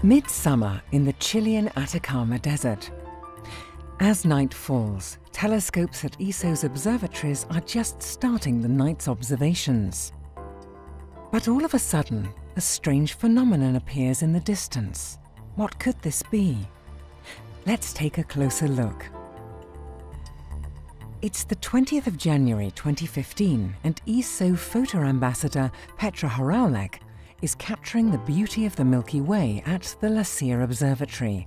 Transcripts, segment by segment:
Midsummer in the Chilean Atacama Desert. As night falls, telescopes at ESO's observatories are just starting the night's observations. But all of a sudden, a strange phenomenon appears in the distance. What could this be? Let's take a closer look. It's the 20th of January 2015, and ESO photo ambassador Petra Hraulek is capturing the beauty of the Milky Way at the Lucia Observatory.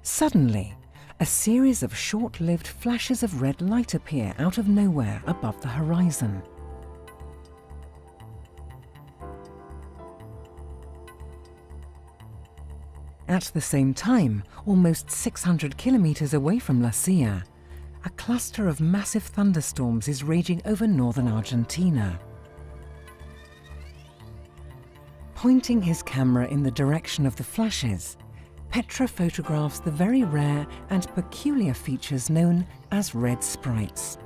Suddenly, a series of short-lived flashes of red light appear out of nowhere above the horizon. At the same time, almost 600 kilometers away from Lucia, a cluster of massive thunderstorms is raging over northern Argentina. Pointing his camera in the direction of the flashes, Petra photographs the very rare and peculiar features known as Red Sprites.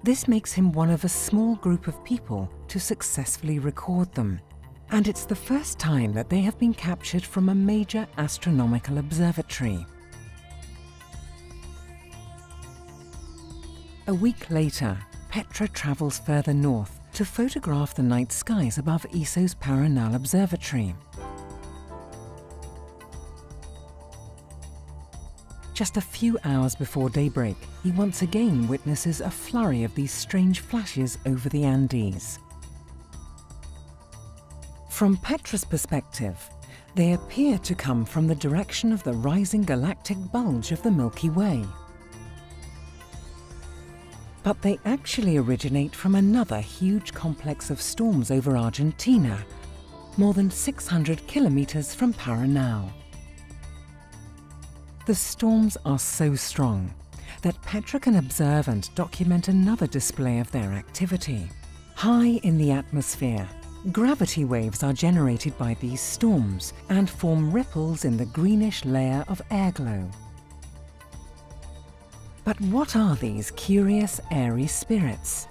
This makes him one of a small group of people to successfully record them, and it's the first time that they have been captured from a major astronomical observatory. A week later, Petra travels further north to photograph the night skies above ESO's Paranal Observatory. Just a few hours before daybreak, he once again witnesses a flurry of these strange flashes over the Andes. From Petra's perspective, they appear to come from the direction of the rising galactic bulge of the Milky Way. But they actually originate from another huge complex of storms over Argentina, more than 600 kilometers from Paranal. The storms are so strong that Petra can observe and document another display of their activity. High in the atmosphere, gravity waves are generated by these storms and form ripples in the greenish layer of airglow. But what are these curious airy spirits?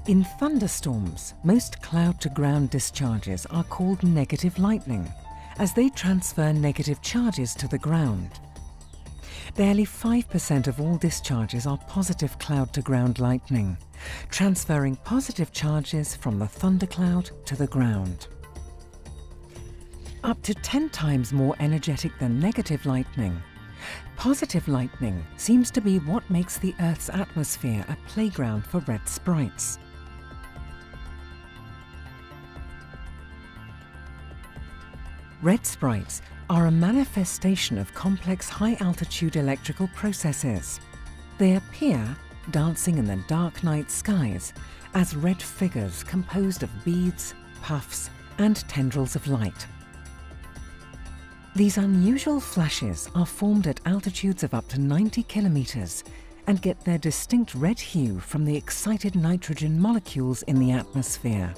In thunderstorms, most cloud-to-ground discharges are called negative lightning, as they transfer negative charges to the ground. Barely 5% of all discharges are positive cloud-to-ground lightning, transferring positive charges from the thundercloud to the ground. Up to 10 times more energetic than negative lightning, positive lightning seems to be what makes the Earth's atmosphere a playground for red sprites. Red sprites are a manifestation of complex high-altitude electrical processes. They appear dancing in the dark night skies as red figures composed of beads, puffs, and tendrils of light. These unusual flashes are formed at altitudes of up to 90 kilometers and get their distinct red hue from the excited nitrogen molecules in the atmosphere.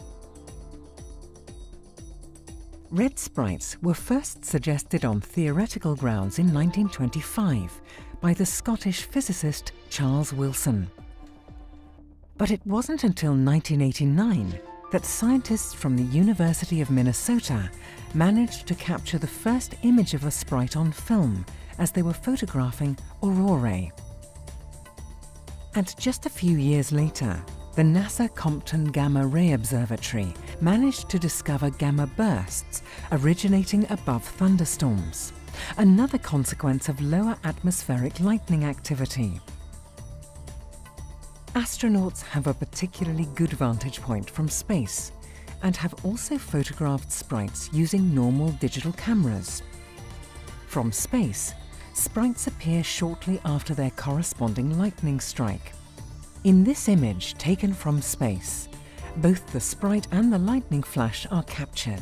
Red sprites were first suggested on theoretical grounds in 1925 by the Scottish physicist Charles Wilson. But it wasn't until 1989 that scientists from the University of Minnesota managed to capture the first image of a sprite on film as they were photographing aurorae. And just a few years later, the NASA Compton Gamma Ray Observatory managed to discover gamma bursts originating above thunderstorms, another consequence of lower atmospheric lightning activity. Astronauts have a particularly good vantage point from space and have also photographed sprites using normal digital cameras. From space, sprites appear shortly after their corresponding lightning strike. In this image taken from space, both the sprite and the lightning flash are captured.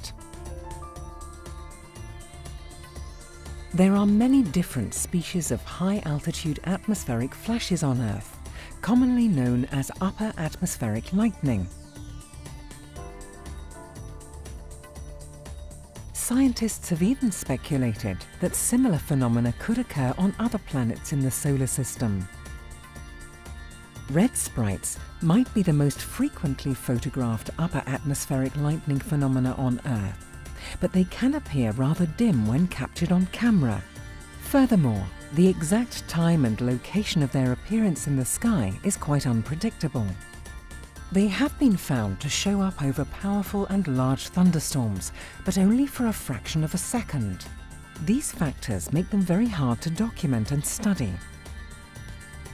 There are many different species of high-altitude atmospheric flashes on Earth, commonly known as upper atmospheric lightning. scientists have even speculated that similar phenomena could occur on other planets in the solar system. Red sprites might be the most frequently photographed upper atmospheric lightning phenomena on Earth, but they can appear rather dim when captured on camera. Furthermore, the exact time and location of their appearance in the sky is quite unpredictable. They have been found to show up over powerful and large thunderstorms, but only for a fraction of a second. These factors make them very hard to document and study.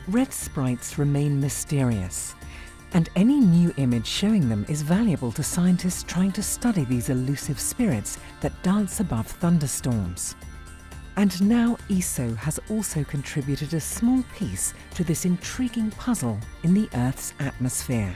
Red sprites remain mysterious, and any new image showing them is valuable to scientists trying to study these elusive spirits that dance above thunderstorms. And now ESO has also contributed a small piece to this intriguing puzzle in the Earth's atmosphere.